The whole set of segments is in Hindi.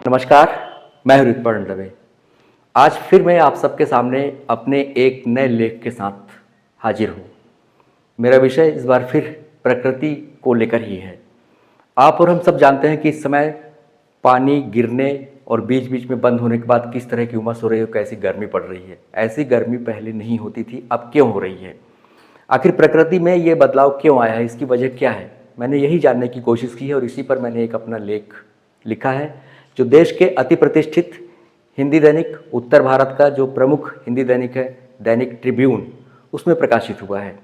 नमस्कार, मैं हूं ऋतुपर्ण दवे। आज फिर मैं आप सबके सामने अपने एक नए लेख के साथ हाजिर हूं। मेरा विषय इस बार फिर प्रकृति को लेकर ही है। आप और हम सब जानते हैं कि इस समय पानी गिरने और बीच बीच में बंद होने के बाद किस तरह की उमस हो रही है, कैसी गर्मी पड़ रही है। ऐसी गर्मी पहले नहीं होती थी, अब क्यों हो रही है? आखिर प्रकृति में ये बदलाव क्यों आया है, इसकी वजह क्या है? मैंने यही जानने की कोशिश की है और इसी पर मैंने एक अपना लेख लिखा है, जो देश के अति प्रतिष्ठित हिंदी दैनिक उत्तर भारत का जो प्रमुख हिंदी दैनिक है, दैनिक ट्रिब्यून, उसमें प्रकाशित हुआ है।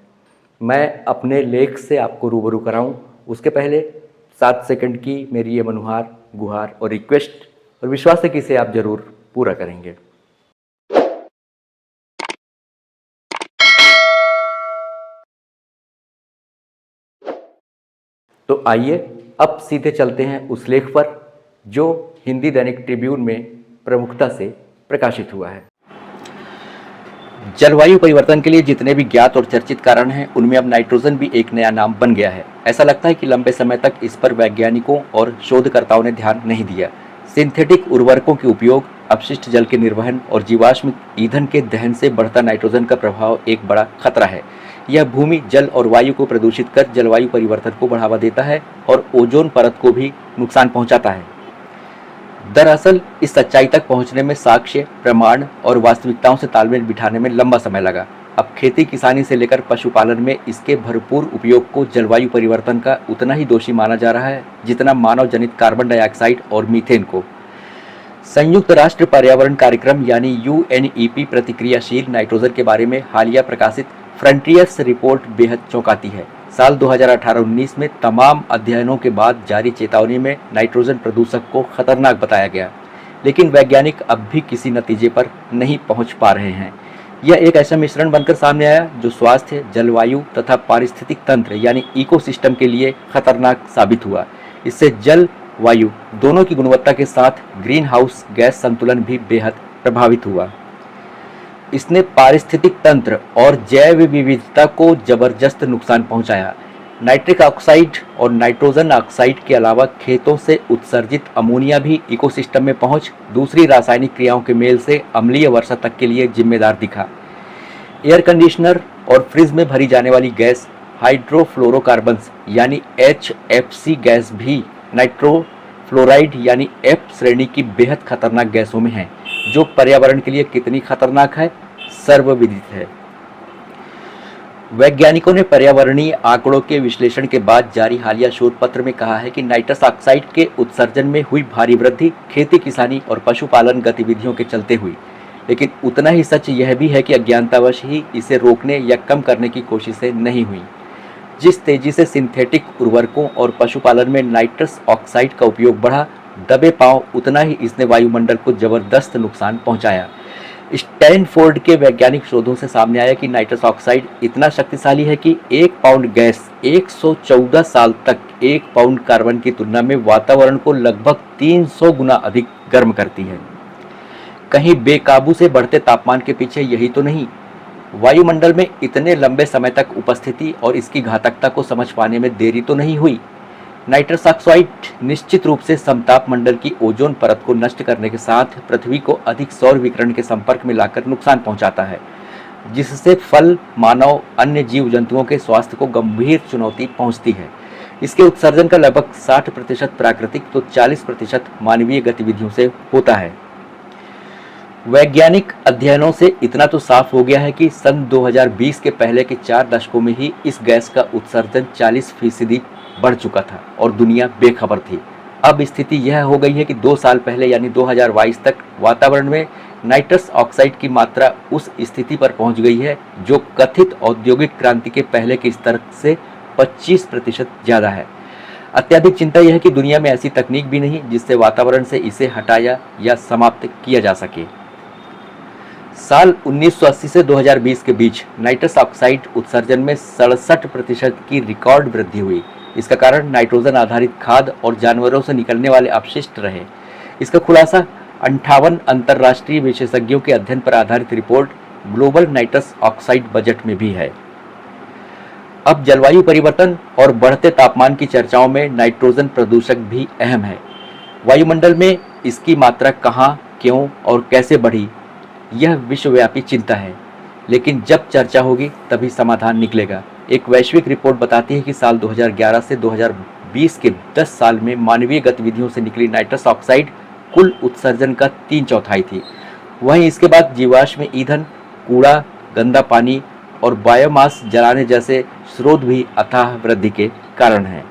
मैं अपने लेख से आपको रूबरू कराऊं, उसके पहले 7 सेकंड की मेरी ये मनुहार, गुहार और रिक्वेस्ट, और विश्वास है कि इसे आप जरूर पूरा करेंगे। तो आइए अब सीधे चलते हैं उस लेख पर जो हिंदी दैनिक ट्रिब्यून में प्रमुखता से प्रकाशित हुआ है। जलवायु परिवर्तन के लिए जितने भी ज्ञात और चर्चित कारण हैं, उनमें अब नाइट्रोजन भी एक नया नाम बन गया है। ऐसा लगता है कि लंबे समय तक इस पर वैज्ञानिकों और शोधकर्ताओं ने ध्यान नहीं दिया। सिंथेटिक उर्वरकों के उपयोग, अपशिष्ट जल के निर्वहन और जीवाश्म ईंधन के दहन से बढ़ता नाइट्रोजन का प्रभाव एक बड़ा खतरा है। यह भूमि, जल और वायु को प्रदूषित कर जलवायु परिवर्तन को बढ़ावा देता है और ओजोन परत को भी नुकसान पहुंचाता है। दरअसल इस सच्चाई तक पहुंचने में साक्ष्य, प्रमाण और वास्तविकताओं से तालमेल बिठाने में लंबा समय लगा। अब खेती किसानी से लेकर पशुपालन में इसके भरपूर उपयोग को जलवायु परिवर्तन का उतना ही दोषी माना जा रहा है जितना मानव जनित कार्बन डाइऑक्साइड और मीथेन को। संयुक्त राष्ट्र पर्यावरण कार्यक्रम यानी UNEP प्रतिक्रियाशील नाइट्रोजन के बारे में हालिया प्रकाशित फ्रंटियर्स रिपोर्ट बेहद चौंकाती है। साल 2018-19 में तमाम अध्ययनों के बाद जारी चेतावनी में नाइट्रोजन प्रदूषक को खतरनाक बताया गया, लेकिन वैज्ञानिक अब भी किसी नतीजे पर नहीं पहुंच पा रहे हैं। यह एक ऐसा मिश्रण बनकर सामने आया जो स्वास्थ्य, जलवायु तथा पारिस्थितिक तंत्र यानी इकोसिस्टम के लिए खतरनाक साबित हुआ। इससे जल, वायु दोनों की गुणवत्ता के साथ ग्रीन हाउस गैस संतुलन भी बेहद प्रभावित हुआ। इसने पारिस्थितिक तंत्र और जैव विविधता को जबरदस्त नुकसान पहुंचाया। नाइट्रिक ऑक्साइड और नाइट्रोजन ऑक्साइड के अलावा खेतों से उत्सर्जित अमोनिया भी इकोसिस्टम में पहुंच दूसरी रासायनिक क्रियाओं के मेल से अम्लीय वर्षा तक के लिए जिम्मेदार दिखा। एयर कंडीशनर और फ्रिज में भरी जाने वाली गैस हाइड्रोफ्लोरोकार्बन्स यानी HFC गैस भी नाइट्रोफ्लोराइड यानी F श्रेणी की बेहद खतरनाक गैसों में है, जो पर्यावरण के लिए कितनी खतरनाक है सर्वविदित है। वैज्ञानिकों ने पर्यावरणीय आंकड़ों के विश्लेषण के बाद जारी हालिया शोध पत्र में कहा है कि नाइट्रस ऑक्साइड के उत्सर्जन में हुई भारी वृद्धि खेती किसानी और पशुपालन गतिविधियों के चलते हुई, लेकिन उतना ही सच यह भी है कि अज्ञानतावश ही इसे रोकने या कम करने की कोशिशें नहीं हुई। जिस तेजी से सिंथेटिक उर्वरकों और पशुपालन में नाइट्रस ऑक्साइड का उपयोग बढ़ा, दबे पांव उतना ही इसने वायुमंडल को जबरदस्त नुकसान पहुंचाया। स्टैनफोर्ड के वैज्ञानिक शोधों से सामने आया कि नाइट्रस ऑक्साइड इतना शक्तिशाली है कि 1 पाउंड गैस 114 साल तक 1 पाउंड कार्बन की तुलना में वातावरण को लगभग 300 गुना अधिक गर्म करती है। कहीं बेकाबू से बढ़ते तापमान के पीछे यही तो नहीं, वायुमंडल में इतने लंबे समय तक उपस्थिति और इसकी घातकता को समझ पाने में देरी तो नहीं हुई। नाइट्रस ऑक्साइड निश्चित रूप से समताप मंडल की ओजोन परत को नष्ट करने के साथ पृथ्वी को अधिक सौर विकिरण के संपर्क में लाकर नुकसान पहुंचाता है, जिससे फल, मानव, अन्य जीव जंतुओं के स्वास्थ्य को गंभीर चुनौती पहुंचती है। इसके उत्सर्जन का लगभग 60% प्राकृतिक तो 40% मानवीय गतिविधियों से होता है। वैज्ञानिक अध्ययनों से इतना तो साफ हो गया है कि सन 2020 के पहले के 4 दशकों में ही इस गैस का उत्सर्जन 40% बढ़ चुका था और दुनिया बेखबर थी। अब स्थिति यह हो गई है कि 2 साल पहले यानी 2022 तक वातावरण में नाइट्रस ऑक्साइड की मात्रा उस स्थिति पर पहुंच गई है जो कथित औद्योगिक क्रांति के पहले के स्तर से 25% ज़्यादा है। अत्यधिक चिंता यह है कि दुनिया में ऐसी तकनीक भी नहीं जिससे वातावरण से इसे हटाया या समाप्त किया जा सके। साल 1980 से 2020 के बीच नाइट्रस ऑक्साइड उत्सर्जन में 67% की रिकॉर्ड वृद्धि हुई। इसका कारण नाइट्रोजन आधारित खाद और जानवरों से निकलने वाले अपशिष्ट रहे। इसका खुलासा 58 अंतर्राष्ट्रीय विशेषज्ञों के अध्ययन पर आधारित report global nitrous oxide budget में भी है। अब जलवायु परिवर्तन और बढ़ते तापमान की चर्चाओं में नाइट्रोजन प्रदूषक भी अहम है। वायुमंडल में इसकी मात्रा कहाँ, क्यों और कैसे बढ़ी, यह विश्वव्यापी चिंता है, लेकिन जब चर्चा होगी तभी समाधान निकलेगा। एक वैश्विक रिपोर्ट बताती है कि साल 2011 से 2020 के 10 साल में मानवीय गतिविधियों से निकली नाइट्रस ऑक्साइड कुल उत्सर्जन का 3/4 थी। वहीं इसके बाद जीवाश्म ईंधन, कूड़ा, गंदा पानी और बायोमास जलाने जैसे स्रोत भी अथाह वृद्धि के कारण हैं।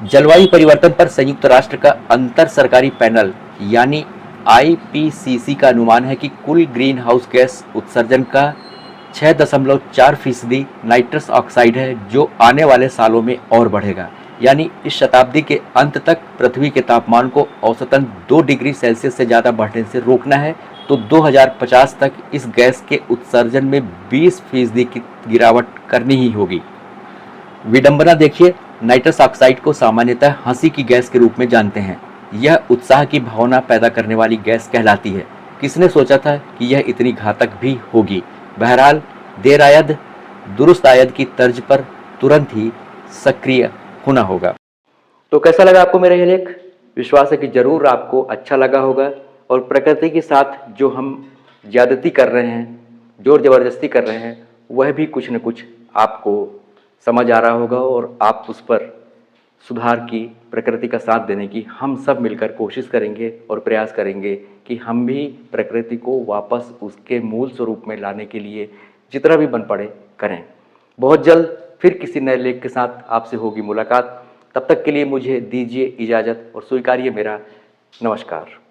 जलवायु परिवर्तन पर संयुक्त राष्ट्र का अंतर सरकारी पैनल यानी आईपीसीसी का अनुमान है कि कुल ग्रीन हाउस गैस उत्सर्जन का 6.4% नाइट्रस ऑक्साइड है, जो आने वाले सालों में और बढ़ेगा। यानी इस शताब्दी के अंत तक पृथ्वी के तापमान को औसतन 2 डिग्री सेल्सियस से ज़्यादा बढ़ने से रोकना है, तो 2050 तक इस गैस के उत्सर्जन में 20% की गिरावट करनी ही होगी। विडंबना देखिए, नाइट्रस ऑक्साइड को सामान्यतः हंसी की गैस के रूप में जानते हैं। यह उत्साह की भावना पैदा करने वाली गैस कहलाती है। किसने सोचा था कि यह इतनी घातक भी होगी। बहरहाल देर आयद दुरुस्त आयद की तर्ज पर तुरंत ही सक्रिय होना होगा। तो कैसा लगा आपको मेरा यह लेख? विश्वास है कि जरूर आपको अच्छा लगा होगा और प्रकृति के साथ जो हम ज्यादती कर रहे हैं, जोर जबरदस्ती कर रहे हैं, वह भी कुछ न कुछ आपको समझ आ रहा होगा और आप उस पर सुधार की, प्रकृति का साथ देने की हम सब मिलकर कोशिश करेंगे और प्रयास करेंगे कि हम भी प्रकृति को वापस उसके मूल स्वरूप में लाने के लिए जितना भी बन पड़े करें। बहुत जल्द फिर किसी नए लेख के साथ आपसे होगी मुलाकात। तब तक के लिए मुझे दीजिए इजाज़त और स्वीकारिए मेरा नमस्कार।